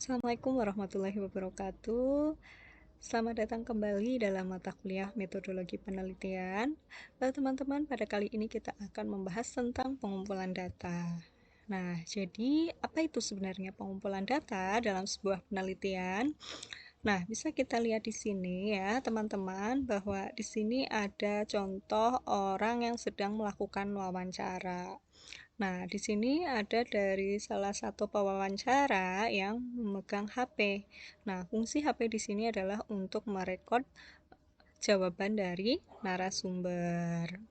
Assalamualaikum warahmatullahi wabarakatuh. Selamat datang kembali dalam mata kuliah metodologi penelitian. Teman-teman, pada kali ini kita akan membahas tentang pengumpulan data. Nah, jadi apa itu sebenarnya pengumpulan data dalam sebuah penelitian? Nah, bisa kita lihat di sini ya, teman-teman, bahwa di sini ada contoh orang yang sedang melakukan wawancara. Nah, di sini ada dari salah satu pewawancara yang memegang HP. Nah, fungsi HP di sini adalah untuk merekod jawaban dari narasumber.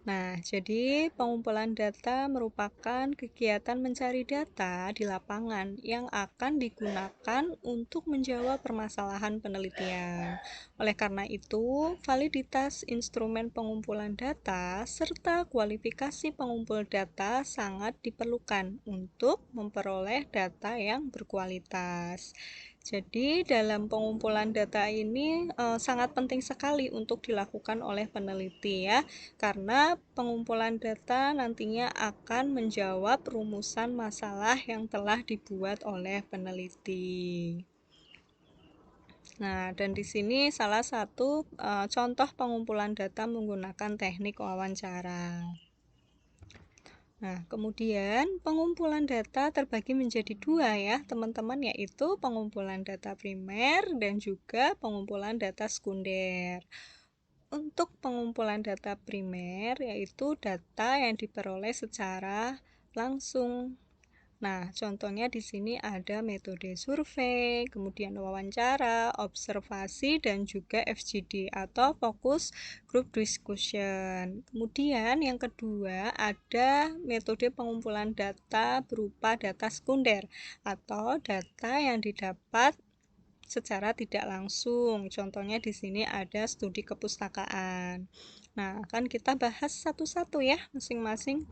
Nah, jadi pengumpulan data merupakan kegiatan mencari data di lapangan yang akan digunakan untuk menjawab permasalahan penelitian. Oleh karena itu, validitas instrumen pengumpulan data serta kualifikasi pengumpul data sangat diperlukan untuk memperoleh data yang berkualitas. Jadi dalam pengumpulan data ini sangat penting sekali untuk dilakukan oleh peneliti ya, karena pengumpulan data nantinya akan menjawab rumusan masalah yang telah dibuat oleh peneliti. Nah, dan di sini salah satu contoh pengumpulan data menggunakan teknik wawancara. Nah, kemudian pengumpulan data terbagi menjadi dua ya, teman-teman, yaitu pengumpulan data primer dan juga pengumpulan data sekunder. Untuk pengumpulan data primer, yaitu data yang diperoleh secara langsung. Nah, contohnya di sini ada metode survei, kemudian wawancara, observasi, dan juga FGD atau Focus Group Discussion. Kemudian yang kedua ada metode pengumpulan data berupa data sekunder atau data yang didapat secara tidak langsung. Contohnya di sini ada studi kepustakaan. Nah, akan kita bahas satu-satu ya masing-masing.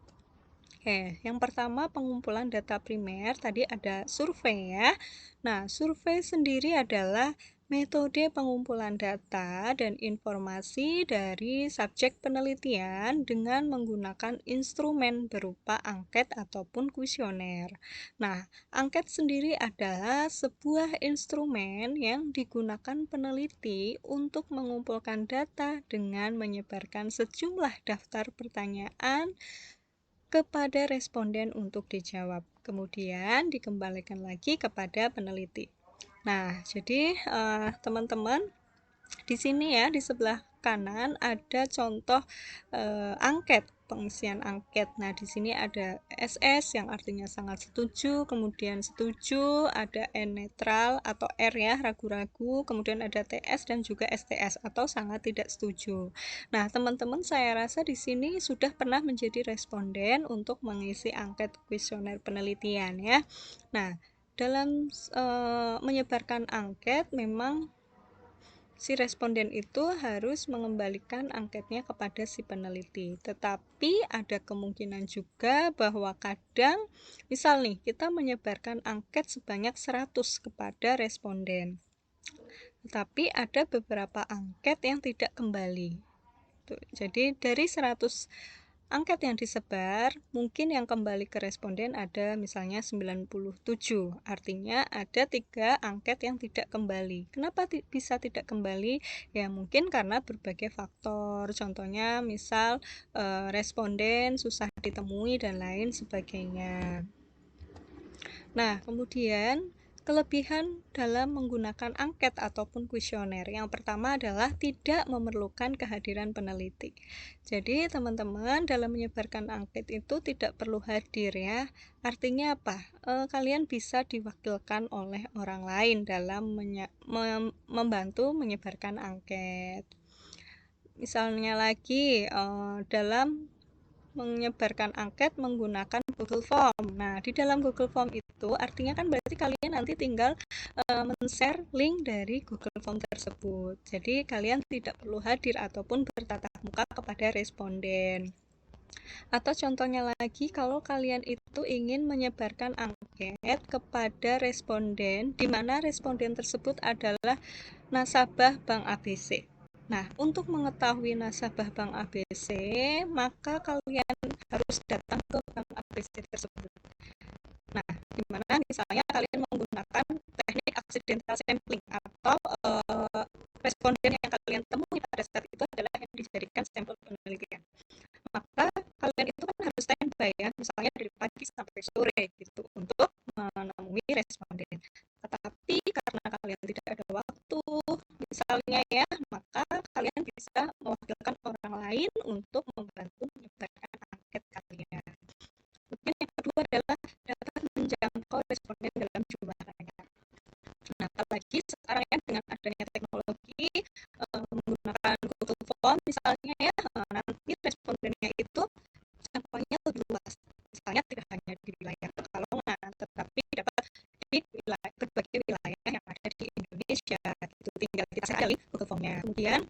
Yang pertama pengumpulan data primer, tadi ada survei ya. Nah, survei sendiri adalah metode pengumpulan data dan informasi dari subjek penelitian dengan menggunakan instrumen berupa angket ataupun kuesioner. Nah, angket sendiri adalah sebuah instrumen yang digunakan peneliti untuk mengumpulkan data dengan menyebarkan sejumlah daftar pertanyaan kepada responden untuk dijawab, kemudian dikembalikan lagi kepada peneliti. Nah, jadi teman-teman, di sini ya di sebelah kanan ada contoh angket, pengisian angket. Nah, di sini ada SS yang artinya sangat setuju, kemudian setuju, ada N netral atau R ya, ragu-ragu, kemudian ada TS dan juga STS atau sangat tidak setuju. Nah, teman-teman, saya rasa di sini sudah pernah menjadi responden untuk mengisi angket kuesioner penelitian ya. Nah, dalam menyebarkan angket memang si responden itu harus mengembalikan angketnya kepada si peneliti. Tetapi ada kemungkinan juga bahwa kadang misal nih kita menyebarkan angket sebanyak 100 kepada responden. Tetapi ada beberapa angket yang tidak kembali. Jadi dari 100 angket yang disebar, mungkin yang kembali ke responden ada misalnya 97. Artinya ada 3 angket yang tidak kembali. Kenapa bisa tidak kembali? Ya mungkin karena berbagai faktor. Contohnya misal responden susah ditemui dan lain sebagainya. Nah, kemudian kelebihan dalam menggunakan angket ataupun kuesioner. Yang pertama adalah tidak memerlukan kehadiran peneliti. Jadi, teman-teman, dalam menyebarkan angket itu tidak perlu hadir ya. Artinya apa? Kalian bisa diwakilkan oleh orang lain dalam membantu menyebarkan angket. Misalnya lagi, dalam menyebarkan angket menggunakan Google Form. Nah, di dalam Google Form itu artinya kan berarti kalian nanti tinggal men-share link dari Google Form tersebut. Jadi kalian tidak perlu hadir ataupun bertatap muka kepada responden. Atau contohnya lagi, kalau kalian itu ingin menyebarkan angket kepada responden, di mana responden tersebut adalah nasabah Bank ABC. Nah, untuk mengetahui nasabah Bank ABC, maka kalian harus datang ke Bank ABC tersebut. Nah, di mana misalnya kalian accidental sampling atau responden yang kalian temui pada saat itu adalah yang dijadikan sampel penelitian. Maka kalian itu kan harus standby ya, misalnya dari pagi sampai sore gitu untuk menemui responden. Tetapi karena kalian tidak ada waktu, misalnya ya, maka kalian bisa mewakilkan orang lain untuk membantu menyebarkan angket kalian. Kemudian yang kedua adalah dapat menjangkau responden dalam jumlah banyak. Nah, apalagi sekarang ya dengan adanya teknologi menggunakan Google Form misalnya ya, nanti respondennya itu jangkauannya lebih luas. Misalnya tidak hanya di wilayah Pekalongan, tetapi dapat di wilayah, berbagai wilayah yang ada di Indonesia. Itu tinggal kita sekali Google Form-nya. Kemudian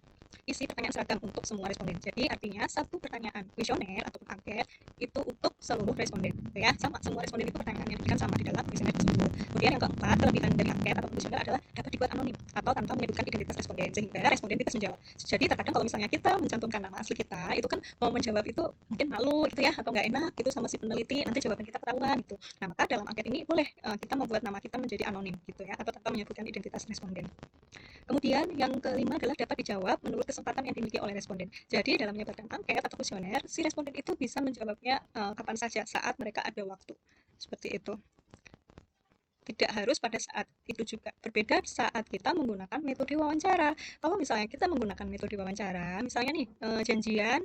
isi pertanyaan seragam untuk semua responden. Jadi artinya satu pertanyaan kuesioner atau angket itu untuk seluruh responden, ya sama semua responden itu pertanyaannya diberikan sama di dalam kuesioner tersebut. Kemudian yang keempat, kelebihan dari angket atau kuesioner adalah dapat dibuat anonim atau tanpa menyebutkan identitas responden sehingga responden bebas menjawab. Jadi terkadang kalau misalnya kita mencantumkan nama asli kita, itu kan mau menjawab itu mungkin malu gitu ya, atau nggak enak gitu sama si peneliti, nanti jawaban kita ketahuan gitu. Nah maka dalam angket ini boleh kita membuat nama kita menjadi anonim gitu ya, atau tanpa menyebutkan identitas responden. Kemudian yang kelima adalah dapat dijawab menurut kesempatan yang dimiliki oleh responden. Jadi dalam menyebarkan angket atau kuesioner, si responden itu bisa menjawabnya kapan saja saat mereka ada waktu. Seperti itu. Tidak harus pada saat itu juga. Berbeda saat kita menggunakan metode wawancara. Kalau misalnya kita menggunakan metode wawancara, misalnya nih janjian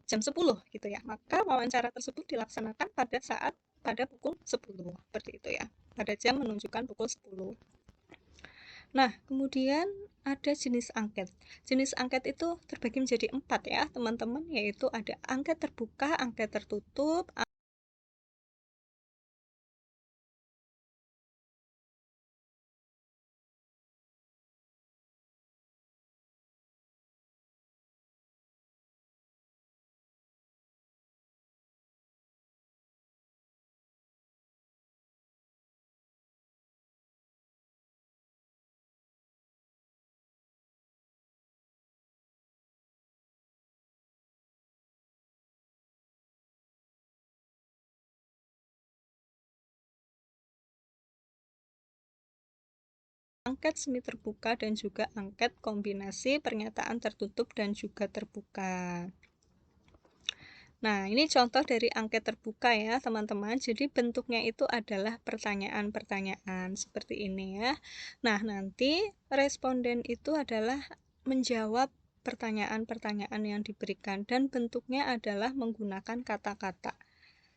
jam 10 gitu ya, maka wawancara tersebut dilaksanakan pada pukul 10 seperti itu ya, pada jam menunjukkan pukul 10. Nah, kemudian ada jenis angket. Jenis angket itu terbagi menjadi 4 ya, teman-teman, yaitu ada angket terbuka, angket tertutup, angket semi terbuka, dan juga angket kombinasi pernyataan tertutup dan juga terbuka. Nah, ini contoh dari angket terbuka ya, teman-teman. Jadi bentuknya itu adalah pertanyaan-pertanyaan seperti ini ya. Nah, nanti responden itu adalah menjawab pertanyaan-pertanyaan yang diberikan dan bentuknya adalah menggunakan kata-kata.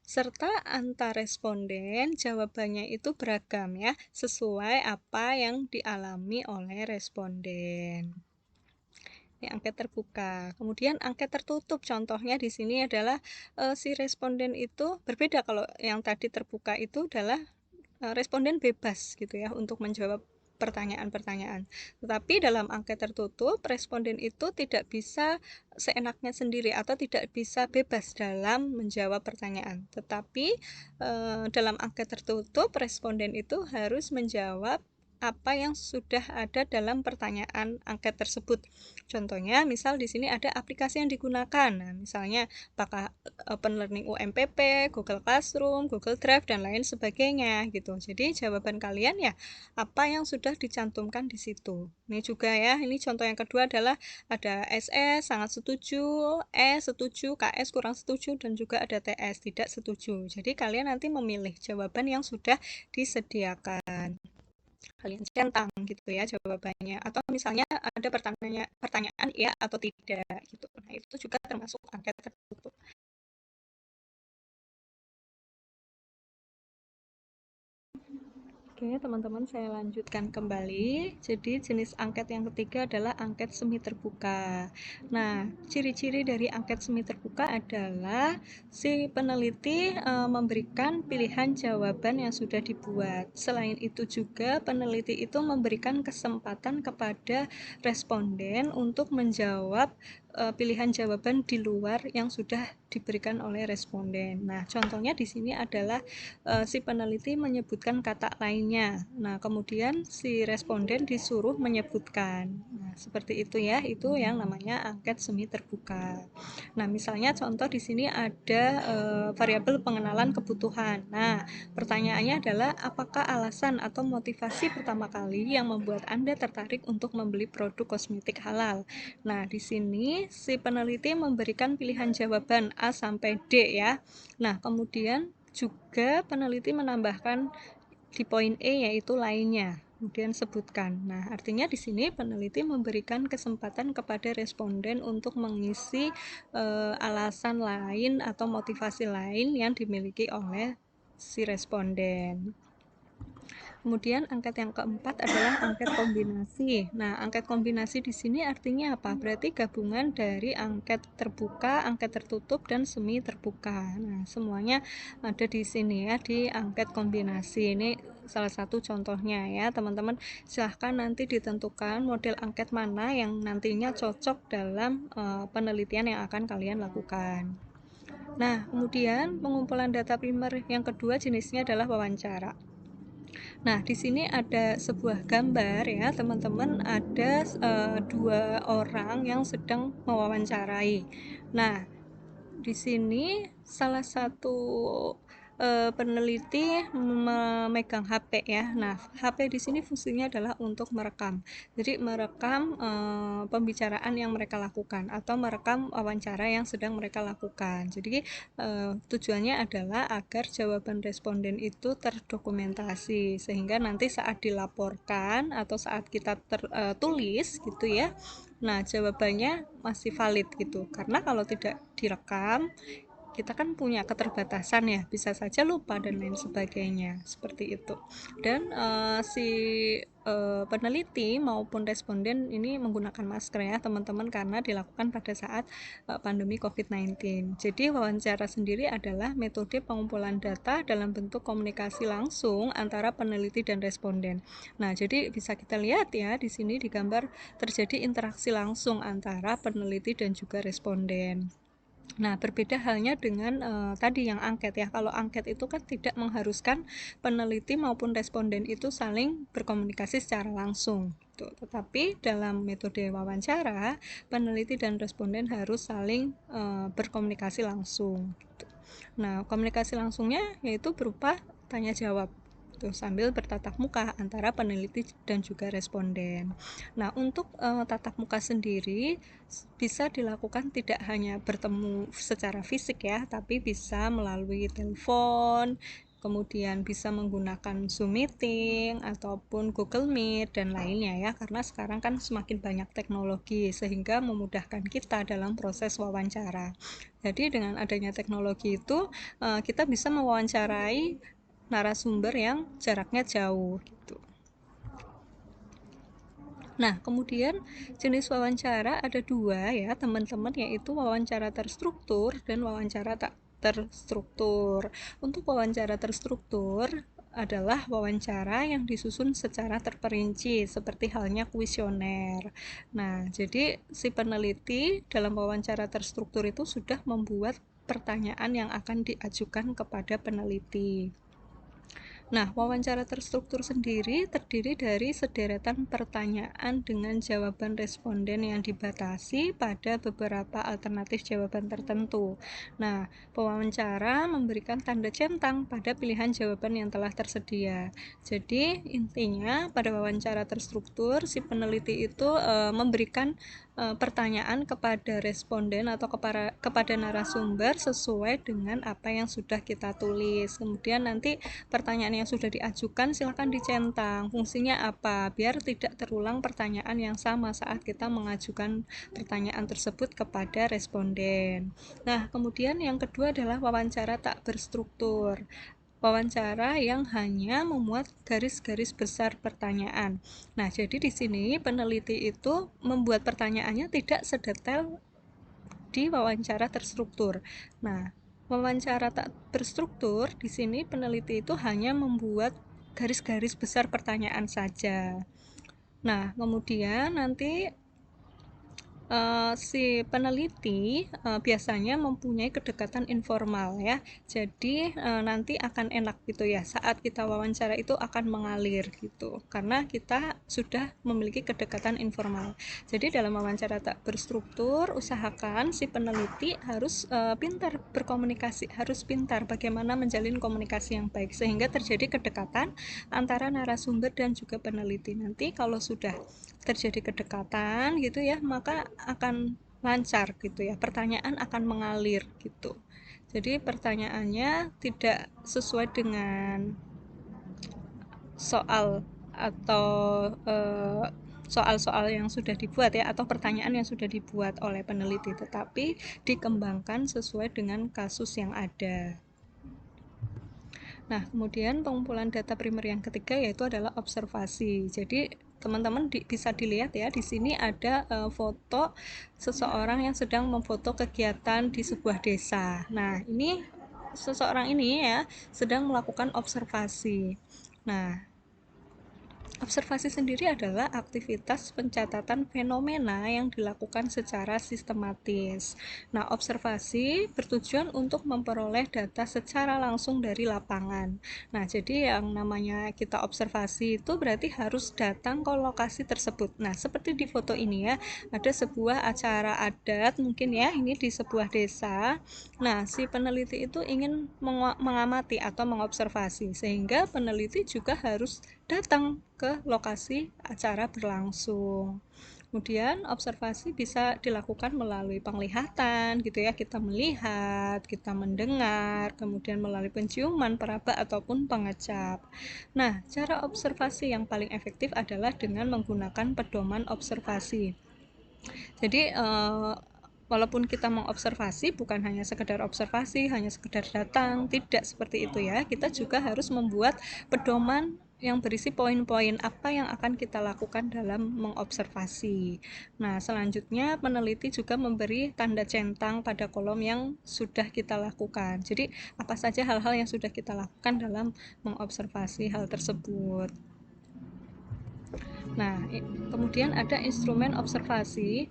Serta antar responden jawabannya itu beragam ya, sesuai apa yang dialami oleh responden. Ini angket terbuka. Kemudian angket tertutup, contohnya di sini adalah si responden itu berbeda. Kalau yang tadi terbuka itu adalah responden bebas gitu ya untuk menjawab pertanyaan-pertanyaan. Tetapi dalam angket tertutup, responden itu tidak bisa seenaknya sendiri atau tidak bisa bebas dalam menjawab pertanyaan. Tetapi dalam angket tertutup, responden itu harus menjawab apa yang sudah ada dalam pertanyaan angket tersebut. Contohnya, misal di sini ada aplikasi yang digunakan. Nah, misalnya apakah Open Learning UMPP, Google Classroom, Google Drive, dan lain sebagainya gitu. Jadi jawaban kalian ya apa yang sudah dicantumkan di situ. Ini juga ya, ini contoh yang kedua adalah ada SS sangat setuju, S setuju, KS kurang setuju, dan juga ada TS tidak setuju. Jadi kalian nanti memilih jawaban yang sudah disediakan. Kalian centang gitu ya jawabannya, atau misalnya ada pertanyaan ya atau tidak gitu. Nah, itu juga termasuk angket tertutup. Oke, teman-teman, saya lanjutkan kembali. Jadi jenis angket yang ketiga adalah angket semi terbuka. Nah, ciri-ciri dari angket semi terbuka adalah si peneliti memberikan pilihan jawaban yang sudah dibuat. Selain itu juga peneliti itu memberikan kesempatan kepada responden untuk menjawab pilihan jawaban di luar yang sudah diberikan oleh responden. Nah, contohnya di sini adalah si peneliti menyebutkan kata lainnya. Nah, kemudian si responden disuruh menyebutkan. Nah, seperti itu ya, itu yang namanya angket semi terbuka. Nah, misalnya contoh di sini ada variabel pengenalan kebutuhan. Nah, pertanyaannya adalah apakah alasan atau motivasi pertama kali yang membuat Anda tertarik untuk membeli produk kosmetik halal? Nah, di sini si peneliti memberikan pilihan jawaban A sampai D ya. Nah, kemudian juga peneliti menambahkan di poin E yaitu lainnya. Kemudian sebutkan. Nah, artinya di sini peneliti memberikan kesempatan kepada responden untuk mengisi alasan lain atau motivasi lain yang dimiliki oleh si responden. Kemudian angket yang keempat adalah angket kombinasi. Nah, angket kombinasi di sini artinya apa? Berarti gabungan dari angket terbuka, angket tertutup, dan semi terbuka. Nah, semuanya ada di sini ya, di angket kombinasi. Ini salah satu contohnya ya, teman-teman. Silahkan nanti ditentukan model angket mana yang nantinya cocok dalam penelitian yang akan kalian lakukan. Nah, kemudian pengumpulan data primer yang kedua jenisnya adalah wawancara. Nah, di sini ada sebuah gambar ya, teman-teman, ada dua orang yang sedang mewawancarai. Nah, di sini salah satu peneliti memegang HP ya. Nah, HP di sini fungsinya adalah untuk merekam. Jadi merekam pembicaraan yang mereka lakukan atau merekam wawancara yang sedang mereka lakukan. Jadi tujuannya adalah agar jawaban responden itu terdokumentasi sehingga nanti saat dilaporkan atau saat kita tulis gitu ya. Nah, jawabannya masih valid gitu. Karena kalau tidak direkam, kita kan punya keterbatasan ya, bisa saja lupa dan lain sebagainya, seperti itu. Dan si peneliti maupun responden ini menggunakan masker ya teman-teman, karena dilakukan pada saat pandemi COVID-19. Jadi wawancara sendiri adalah metode pengumpulan data dalam bentuk komunikasi langsung antara peneliti dan responden. Nah, jadi bisa kita lihat ya di sini di gambar terjadi interaksi langsung antara peneliti dan juga responden. Nah, berbeda halnya dengan tadi yang angket ya. Kalau angket itu kan tidak mengharuskan peneliti maupun responden itu saling berkomunikasi secara langsung. Tetapi dalam metode wawancara, peneliti dan responden harus saling berkomunikasi langsung. Nah, komunikasi langsungnya yaitu berupa tanya jawab sambil bertatap muka antara peneliti dan juga responden. Nah, untuk tatap muka sendiri bisa dilakukan tidak hanya bertemu secara fisik ya, tapi bisa melalui telepon, kemudian bisa menggunakan Zoom meeting ataupun Google Meet dan lainnya ya, karena sekarang kan semakin banyak teknologi sehingga memudahkan kita dalam proses wawancara. Jadi dengan adanya teknologi itu kita bisa mewawancarai narasumber yang jaraknya jauh gitu. Nah, kemudian jenis wawancara ada dua ya teman-teman, yaitu wawancara terstruktur dan wawancara tak terstruktur. Untuk wawancara terstruktur adalah wawancara yang disusun secara terperinci seperti halnya kuesioner. Nah, jadi si peneliti dalam wawancara terstruktur itu sudah membuat pertanyaan yang akan diajukan kepada peneliti. Nah, wawancara terstruktur sendiri terdiri dari sederetan pertanyaan dengan jawaban responden yang dibatasi pada beberapa alternatif jawaban tertentu. Nah, pewawancara memberikan tanda centang pada pilihan jawaban yang telah tersedia. Jadi, intinya pada wawancara terstruktur, si peneliti itu memberikan pertanyaan kepada responden atau kepada narasumber sesuai dengan apa yang sudah kita tulis. Kemudian nanti pertanyaan yang sudah diajukan silakan dicentang. Fungsinya apa? Biar tidak terulang pertanyaan yang sama saat kita mengajukan pertanyaan tersebut kepada responden. Nah, kemudian yang kedua adalah wawancara tak berstruktur. Wawancara yang hanya memuat garis-garis besar pertanyaan. Nah, jadi di sini peneliti itu membuat pertanyaannya tidak sedetail di wawancara terstruktur. Nah, wawancara tak berstruktur di sini peneliti itu hanya membuat garis-garis besar pertanyaan saja. Nah, kemudian nanti si peneliti biasanya mempunyai kedekatan informal ya. Jadi nanti akan enak gitu ya, saat kita wawancara itu akan mengalir gitu, karena kita sudah memiliki kedekatan informal. Jadi dalam wawancara tak berstruktur, usahakan si peneliti harus pintar berkomunikasi, harus pintar bagaimana menjalin komunikasi yang baik sehingga terjadi kedekatan antara narasumber dan juga peneliti. Nanti kalau sudah terjadi kedekatan gitu ya, maka akan lancar gitu ya, pertanyaan akan mengalir gitu. Jadi pertanyaannya tidak sesuai dengan soal atau soal-soal yang sudah dibuat ya, atau pertanyaan yang sudah dibuat oleh peneliti, tetapi dikembangkan sesuai dengan kasus yang ada. Nah, kemudian pengumpulan data primer yang ketiga yaitu adalah observasi. Jadi teman-teman bisa dilihat ya, di sini ada foto seseorang yang sedang memfoto kegiatan di sebuah desa. Nah, ini seseorang ini ya sedang melakukan observasi. Nah, observasi sendiri adalah aktivitas pencatatan fenomena yang dilakukan secara sistematis. Nah, observasi bertujuan untuk memperoleh data secara langsung dari lapangan. Nah, jadi yang namanya kita observasi itu berarti harus datang ke lokasi tersebut. Nah, seperti di foto ini ya, ada sebuah acara adat mungkin ya, ini di sebuah desa. Nah, si peneliti itu ingin mengamati atau mengobservasi, sehingga peneliti juga harus datang ke lokasi acara berlangsung. Kemudian observasi bisa dilakukan melalui penglihatan gitu ya, kita melihat, kita mendengar, kemudian melalui penciuman, peraba ataupun pengecap. Nah, cara observasi yang paling efektif adalah dengan menggunakan pedoman observasi. Jadi walaupun kita mengobservasi bukan hanya sekedar observasi, hanya sekedar datang, tidak seperti itu ya. Kita juga harus membuat pedoman yang berisi poin-poin apa yang akan kita lakukan dalam mengobservasi. Nah, selanjutnya peneliti juga memberi tanda centang pada kolom yang sudah kita lakukan. Jadi, apa saja hal-hal yang sudah kita lakukan dalam mengobservasi hal tersebut. Nah, kemudian ada instrumen observasi.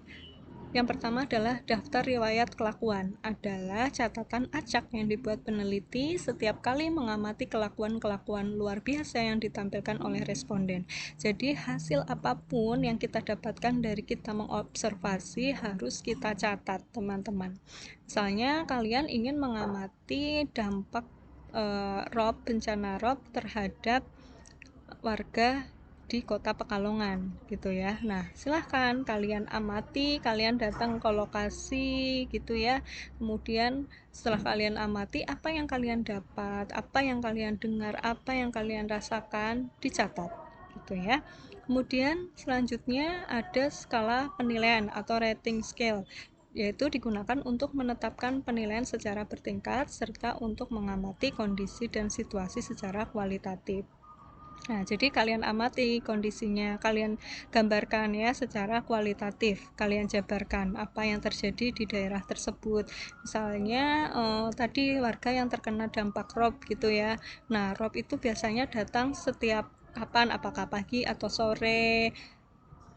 Yang pertama adalah daftar riwayat kelakuan, adalah catatan acak yang dibuat peneliti setiap kali mengamati kelakuan-kelakuan luar biasa yang ditampilkan oleh responden. Jadi hasil apapun yang kita dapatkan dari kita mengobservasi harus kita catat, teman-teman. Misalnya kalian ingin mengamati dampak bencana rob terhadap warga di kota Pekalongan gitu ya. Nah, silahkan kalian amati, kalian datang ke lokasi gitu ya. Kemudian setelah kalian amati, apa yang kalian dapat, apa yang kalian dengar, apa yang kalian rasakan, dicatat gitu ya. Kemudian selanjutnya ada skala penilaian atau rating scale, yaitu digunakan untuk menetapkan penilaian secara bertingkat serta untuk mengamati kondisi dan situasi secara kualitatif. Nah, jadi kalian amati kondisinya, kalian gambarkan ya secara kualitatif, kalian jabarkan apa yang terjadi di daerah tersebut. Misalnya tadi warga yang terkena dampak rob gitu ya. Nah, rob itu biasanya datang setiap kapan, apakah pagi atau sore.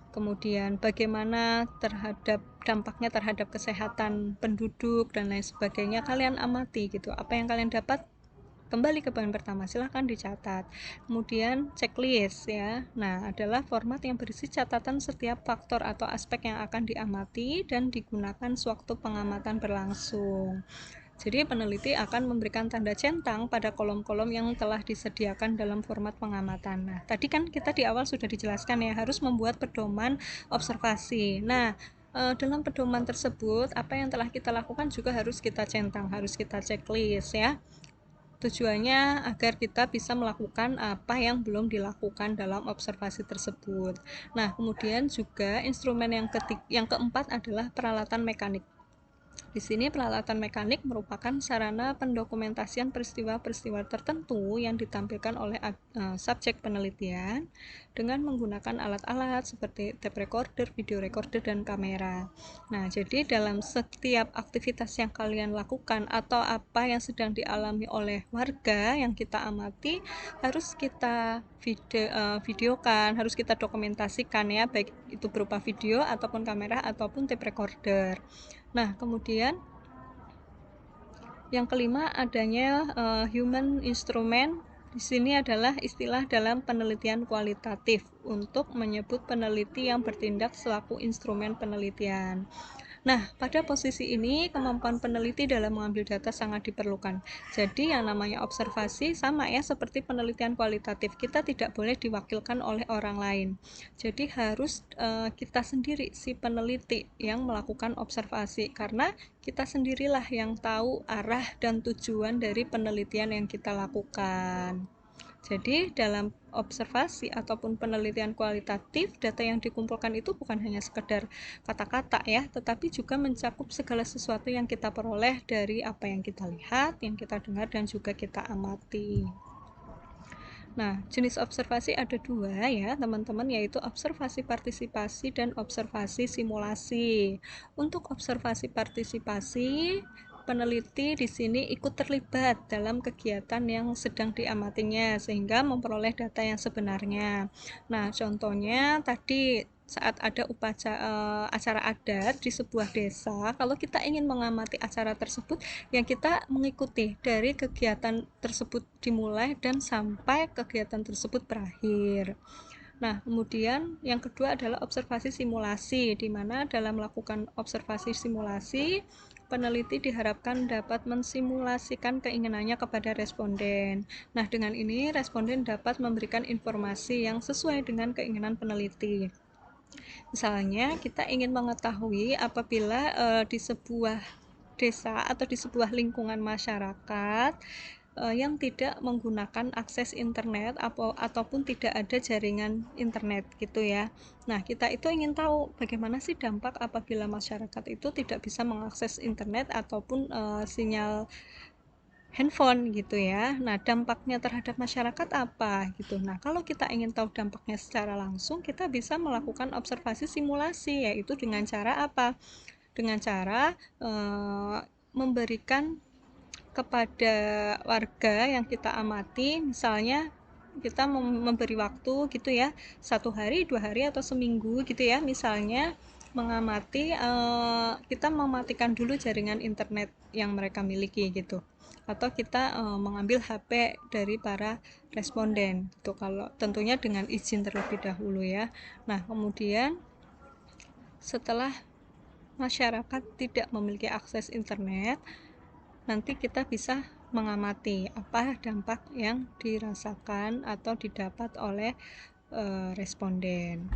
Kemudian bagaimana terhadap dampaknya terhadap kesehatan penduduk dan lain sebagainya, kalian amati gitu. Apa yang kalian dapat, kembali ke poin pertama, silahkan dicatat. Kemudian checklist ya. Nah, adalah format yang berisi catatan setiap faktor atau aspek yang akan diamati dan digunakan sewaktu pengamatan berlangsung. Jadi peneliti akan memberikan tanda centang pada kolom-kolom yang telah disediakan dalam format pengamatan. Nah, tadi kan kita di awal sudah dijelaskan ya, harus membuat pedoman observasi. Nah, dalam pedoman tersebut apa yang telah kita lakukan juga harus kita centang, harus kita checklist ya. Tujuannya agar kita bisa melakukan apa yang belum dilakukan dalam observasi tersebut. Nah, kemudian juga instrumen yang keempat adalah peralatan mekanik. Di sini peralatan mekanik merupakan sarana pendokumentasian peristiwa-peristiwa tertentu yang ditampilkan oleh subjek penelitian dengan menggunakan alat-alat seperti tape recorder, video recorder, dan kamera. Nah, jadi dalam setiap aktivitas yang kalian lakukan atau apa yang sedang dialami oleh warga yang kita amati harus kita videokan, harus kita dokumentasikan ya, baik itu berupa video ataupun kamera ataupun tape recorder. Nah, kemudian yang kelima adanya human instrument. Di sini adalah istilah dalam penelitian kualitatif untuk menyebut peneliti yang bertindak selaku instrumen penelitian. Nah, pada posisi ini kemampuan peneliti dalam mengambil data sangat diperlukan. Jadi yang namanya observasi sama ya seperti penelitian kualitatif. Kita tidak boleh diwakilkan oleh orang lain. Jadi harus kita sendiri si peneliti yang melakukan observasi karena kita sendirilah yang tahu arah dan tujuan dari penelitian yang kita lakukan. Jadi dalam observasi ataupun penelitian kualitatif, data yang dikumpulkan itu bukan hanya sekedar kata-kata ya, tetapi juga mencakup segala sesuatu yang kita peroleh dari apa yang kita lihat, yang kita dengar, dan juga kita amati. Nah, jenis observasi ada dua ya teman-teman, yaitu observasi partisipasi dan observasi simulasi. Untuk observasi partisipasi, peneliti di sini ikut terlibat dalam kegiatan yang sedang diamatinya sehingga memperoleh data yang sebenarnya. Nah, contohnya tadi saat ada acara adat di sebuah desa, kalau kita ingin mengamati acara tersebut, yang kita mengikuti dari kegiatan tersebut dimulai dan sampai kegiatan tersebut berakhir. Nah, kemudian yang kedua adalah observasi simulasi, di mana dalam melakukan observasi simulasi, peneliti diharapkan dapat mensimulasikan keinginannya kepada responden. Nah, dengan ini responden dapat memberikan informasi yang sesuai dengan keinginan peneliti. Misalnya, kita ingin mengetahui apabila di sebuah desa atau di sebuah lingkungan masyarakat yang tidak menggunakan akses internet ataupun tidak ada jaringan internet gitu ya. Nah, kita itu ingin tahu bagaimana sih dampak apabila masyarakat itu tidak bisa mengakses internet ataupun sinyal handphone gitu ya. Nah, dampaknya terhadap masyarakat apa gitu. Nah, kalau kita ingin tahu dampaknya secara langsung, kita bisa melakukan observasi simulasi, yaitu dengan cara apa? Dengan cara memberikan kepada warga yang kita amati, misalnya kita memberi waktu gitu ya, 1 hari, 2 hari, atau seminggu gitu ya, misalnya mengamati, kita mematikan dulu jaringan internet yang mereka miliki gitu, atau kita mengambil HP dari para responden itu kalau tentunya dengan izin terlebih dahulu ya. Nah, kemudian setelah masyarakat tidak memiliki akses internet, nanti kita bisa mengamati apa dampak yang dirasakan atau didapat oleh responden.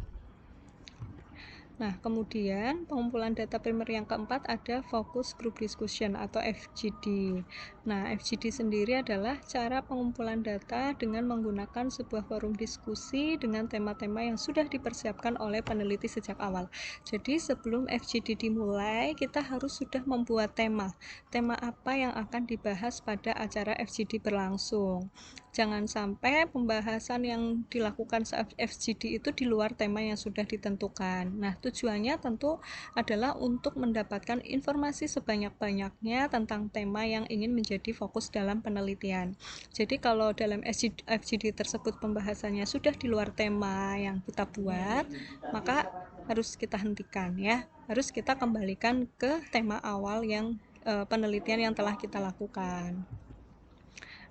Nah, kemudian pengumpulan data primer yang keempat ada Focus Group Discussion atau FGD. Nah, FGD sendiri adalah cara pengumpulan data dengan menggunakan sebuah forum diskusi dengan tema-tema yang sudah dipersiapkan oleh peneliti sejak awal. Jadi, sebelum FGD dimulai, kita harus sudah membuat tema. Tema apa yang akan dibahas pada acara FGD berlangsung. Jangan sampai pembahasan yang dilakukan saat FGD itu di luar tema yang sudah ditentukan. Nah, tujuannya tentu adalah untuk mendapatkan informasi sebanyak-banyaknya tentang tema yang ingin menjadi fokus dalam penelitian. Jadi kalau dalam FGD tersebut pembahasannya sudah di luar tema yang kita buat, maka harus kita hentikan ya. Harus kita kembalikan ke tema awal yang penelitian yang telah kita lakukan.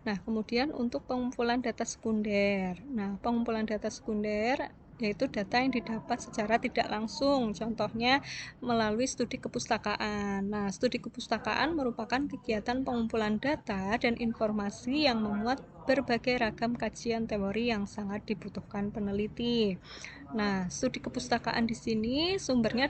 Nah, kemudian untuk pengumpulan data sekunder. Nah, pengumpulan data sekunder yaitu data yang didapat secara tidak langsung, contohnya melalui studi kepustakaan. Nah, studi kepustakaan merupakan kegiatan pengumpulan data dan informasi yang memuat berbagai ragam kajian teori yang sangat dibutuhkan peneliti. Nah, studi kepustakaan di sini sumbernya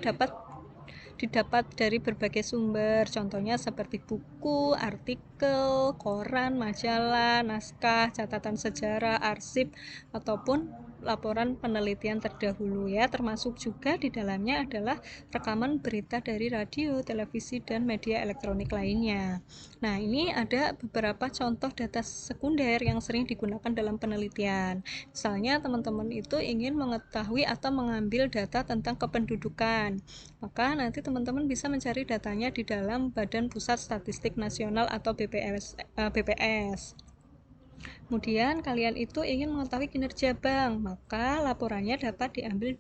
didapat dari berbagai sumber, contohnya seperti buku, artikel, koran, majalah, naskah, catatan sejarah, arsip, ataupun laporan penelitian terdahulu ya, termasuk juga di dalamnya adalah rekaman berita dari radio, televisi, dan media elektronik lainnya. Nah, ini ada beberapa contoh data sekunder yang sering digunakan dalam penelitian. Misalnya teman-teman itu ingin mengetahui atau mengambil data tentang kependudukan, maka nanti teman-teman bisa mencari datanya di dalam Badan Pusat Statistik Nasional atau BPS. Kemudian kalian itu ingin mengetahui kinerja bank, maka laporannya dapat diambil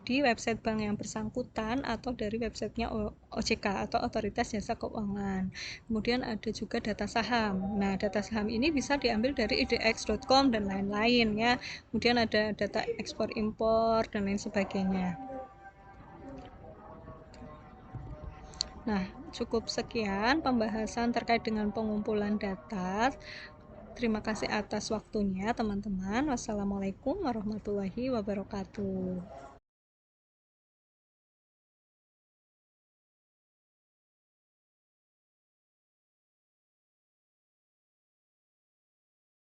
di website bank yang bersangkutan atau dari websitenya OJK atau Otoritas Jasa Keuangan. Kemudian ada juga data saham. Nah, data saham ini bisa diambil dari idx.com dan lain-lain ya. Kemudian ada data ekspor impor dan lain sebagainya. Nah, cukup sekian pembahasan terkait dengan pengumpulan data. Terima kasih atas waktunya teman-teman. Wassalamualaikum warahmatullahi wabarakatuh.